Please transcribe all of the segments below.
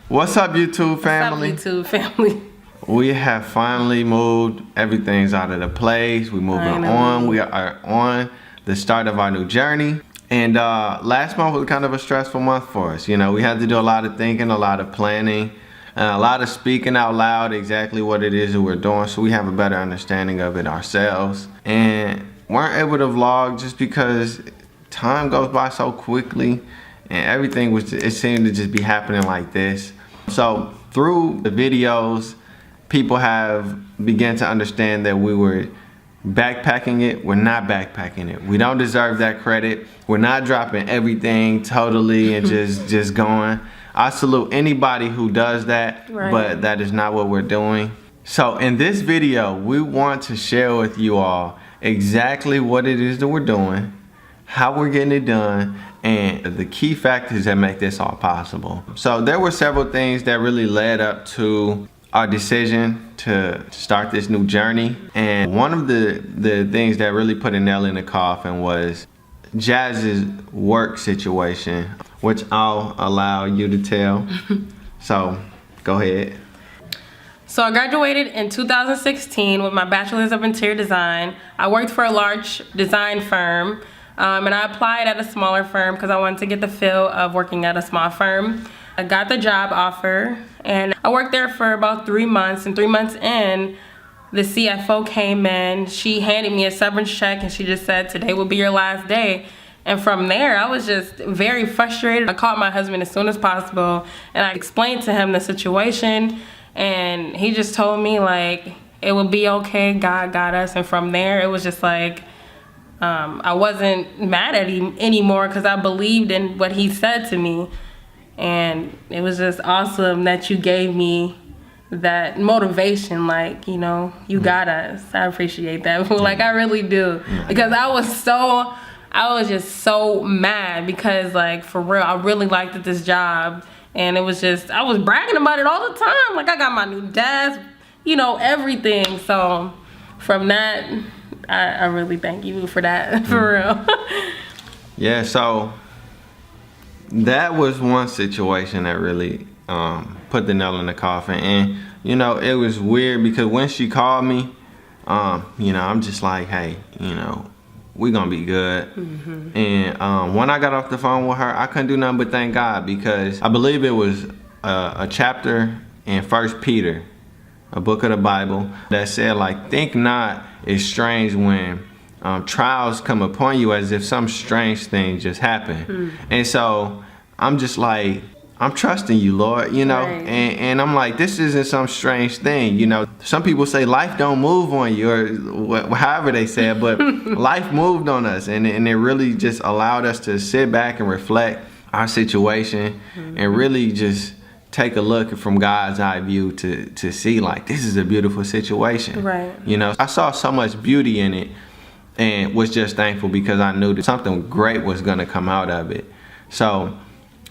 What's up, YouTube family? What's up, YouTube family? We have finally moved. Everything's out of the place. We're moving on. We are on the start of our new journey. And last month was kind of a stressful month for us. You know, we had to do a lot of thinking, a lot of planning, and a lot of speaking out loud exactly what it is that we're doing, so we have a better understanding of it ourselves. And weren't able to vlog just because time goes by so quickly, and everything it seemed to just be happening like this. So through the videos, people have begun to understand that we were backpacking it. We're not backpacking it. We don't deserve that credit. We're not dropping everything totally and just going. I salute anybody who does that, but that is not what we're doing. So in this video, we want to share with you all exactly what it is that we're doing, how we're getting it done, and the key factors that make this all possible. So there were several things that really led up to our decision to start this new journey. And one of the things that really put a nail in the coffin was Jazz's work situation, which I'll allow you to tell. So go ahead. So I graduated in 2016 with my bachelor's of interior design. I worked for a large design firm. And I applied at a smaller firm because I wanted to get the feel of working at a small firm. I got the job offer and I worked there for about 3 months, and 3 months in, the CFO came in. She handed me a severance check and she just said, today will be your last day. And from there, I was just very frustrated. I called my husband as soon as possible and I explained to him the situation, and he just told me like, it will be okay, God got us. And from there, it was just like, I wasn't mad at him anymore because I believed in what he said to me. And it was just awesome that you gave me that motivation, like, you know, you got us. I appreciate that. Like, I really do. Because I was just so mad because, like, for real, I really liked this job. And it was just, I was bragging about it all the time. Like, I got my new desk, you know, everything. So from that, I really thank you for that, for real. Yeah, so that was one situation that really put the nail in the coffin. And you know, it was weird because when she called me, you know, I'm just like, hey, you know, we're gonna be good. And when I got off the phone with her, I couldn't do nothing but thank God, because I believe it was a chapter in 1 Peter, a book of the Bible, that said, like, think not it's strange when trials come upon you as if some strange thing just happened. And so I'm just like, I'm trusting you, Lord, you know. And I'm like, this isn't some strange thing, you know. Some people say life don't move on you, or however they say it, but life moved on us, and it really just allowed us to sit back and reflect our situation and really just take a look from God's eye view to see, like, this is a beautiful situation. You know, I saw so much beauty in it and was just thankful because I knew that something great was gonna come out of it. So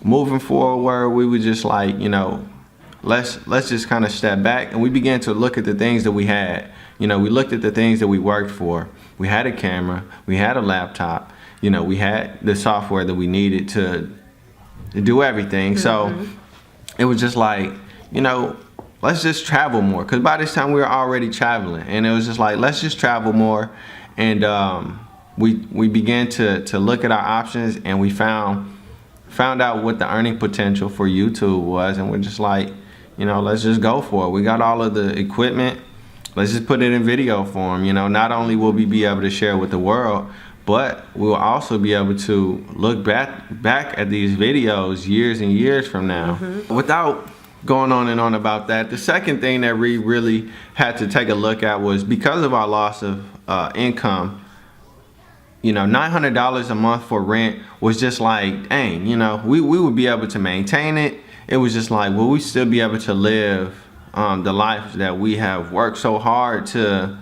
moving forward, we were just like, you know, let's just kind of step back, and we began to look at the things that we had. You know, we looked at the things that we worked for. We had a camera, we had a laptop, you know, we had the software that we needed to do everything. So it was just like, you know, let's just travel more. Because by this time we were already traveling. And it was just like, let's just travel more. And we began to look at our options, and we found out what the earning potential for YouTube was. And we're just like, you know, let's just go for it. We got all of the equipment. Let's just put it in video form. You know, not only will we be able to share with the world, but we'll also be able to look back at these videos years and years from now. Without going on and on about that, the second thing that we really had to take a look at was, because of our loss of income, you know, $900 a month for rent was just like, dang, you know, we would be able to maintain it. It was just like, will we still be able to live the life that we have worked so hard to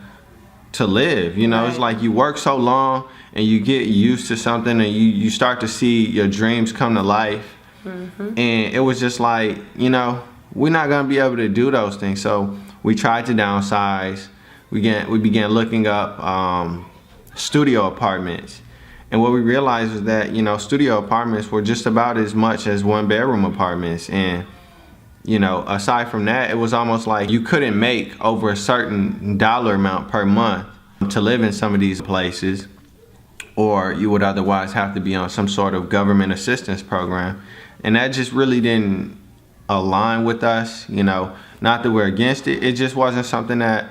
live? You know, it's like you work so long and you get used to something, and you start to see your dreams come to life. And it was just like, you know, we're not gonna be able to do those things. So we tried to downsize. We began looking up studio apartments, and what we realized was that, you know, studio apartments were just about as much as 1-bedroom apartments. And you know, aside from that, it was almost like you couldn't make over a certain dollar amount per month to live in some of these places, or you would otherwise have to be on some sort of government assistance program. And that just really didn't align with us, you know. Not that we're against it, it just wasn't something that,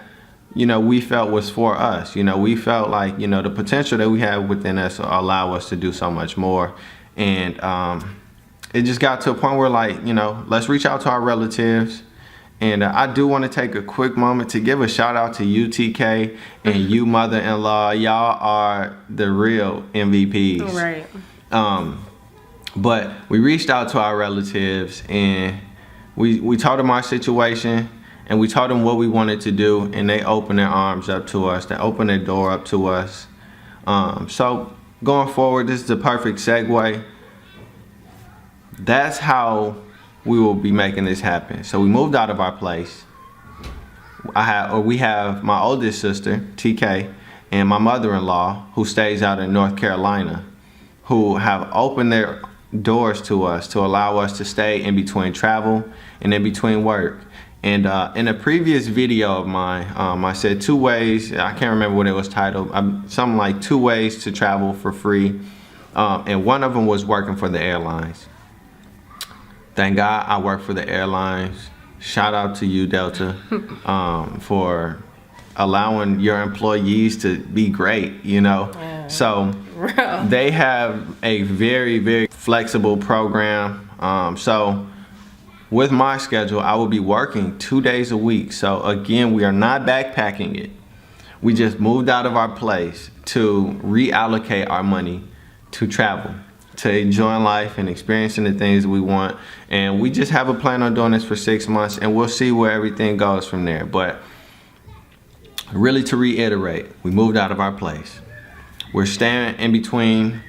you know, we felt was for us. You know, we felt like, you know, the potential that we have within us will allow us to do so much more. And it just got to a point where, like, you know, let's reach out to our relatives. And I do want to take a quick moment to give a shout out to you, TK, and you, mother-in-law. Y'all are the real MVPs. Right. But we reached out to our relatives, and we told them our situation, and we told them what we wanted to do, and they opened their arms up to us. They opened their door up to us. So going forward, this is the perfect segue. That's how we will be making this happen. So we moved out of our place. We have my oldest sister, TK, and my mother-in-law, who stays out in North Carolina, who have opened their doors to us to allow us to stay in between travel and in between work. And in a previous video of mine, I said 2 ways, I can't remember what it was titled, something like 2 ways to travel for free. And one of them was working for the airlines. Thank God I work for the airlines. Shout out to you, Delta, for allowing your employees to be great, you know. Yeah. So they have a very, very flexible program. So with my schedule, I will be working 2 days a week. So again, we are not backpacking it. We just moved out of our place to reallocate our money to travel, to enjoying life and experiencing the things we want. And we just have a plan on doing this for 6 months, and we'll see where everything goes from there. But really, to reiterate, we moved out of our place. We're staying in between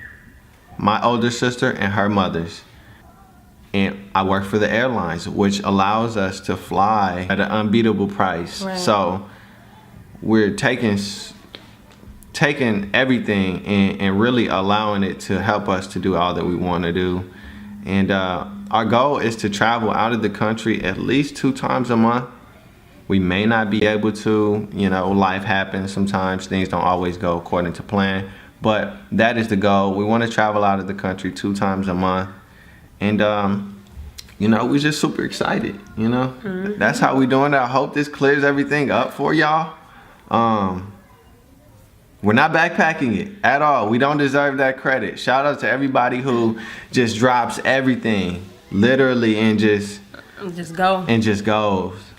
my older sister and her mother's. And I work for the airlines, which allows us to fly at an unbeatable price. Right. So we're taking everything and really allowing it to help us to do all that we want to do. And our goal is to travel out of the country at least 2 times a month. We may not be able to, you know, life happens sometimes, things don't always go according to plan, but that is the goal. We want to travel out of the country 2 times a month. And you know, we're just super excited, you know. Mm-hmm. That's how we doing it. I hope this clears everything up for y'all. We're not backpacking it at all. We don't deserve that credit. Shout out to everybody who just drops everything, literally, and just goes.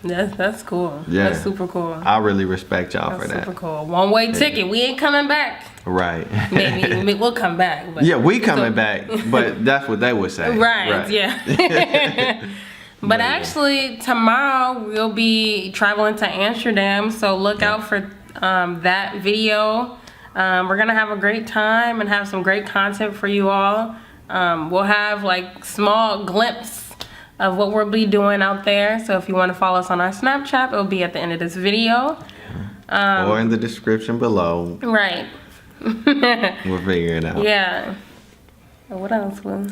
That's cool. Yeah. That's super cool. I really respect y'all for that. Super cool. One-way ticket. We ain't coming back. Right. Maybe we'll come back. But yeah, we coming back, but that's what they would say. Right. Yeah. But actually, tomorrow we'll be traveling to Amsterdam, so look out for that video. We're gonna have a great time and have some great content for you all. We'll have like small glimpse of what we'll be doing out there. So if you want to follow us on our Snapchat, it'll be at the end of this video. Or in the description below. Right. We'll figure it out. Yeah. What else, Will?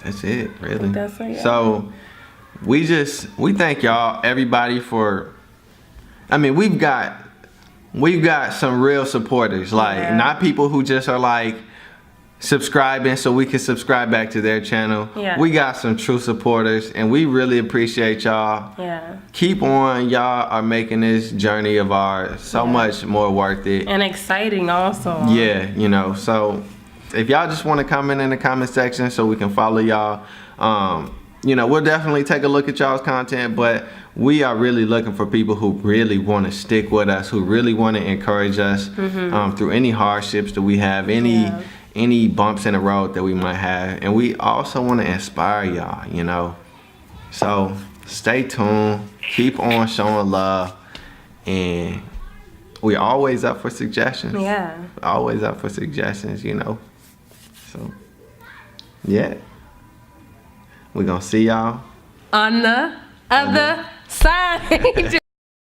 That's it, really. That's it, yeah. So we thank y'all, everybody, for, I mean, we've got some real supporters, like not people who just are like subscribing so we can subscribe back to their channel. Yeah. We got some true supporters, and we really appreciate y'all. Yeah. Keep on. Y'all are making this journey of ours so much more worth it. And exciting also. Yeah, you know, so if y'all just want to comment in the comment section so we can follow y'all, you know, we'll definitely take a look at y'all's content, but we are really looking for people who really want to stick with us, who really want to encourage us through any hardships that we have, any bumps in the road that we might have. And we also want to inspire y'all, you know. So stay tuned, keep on showing love, and we're always up for suggestions. Yeah. Always up for suggestions, you know. So, yeah. We're gonna see y'all on the other side.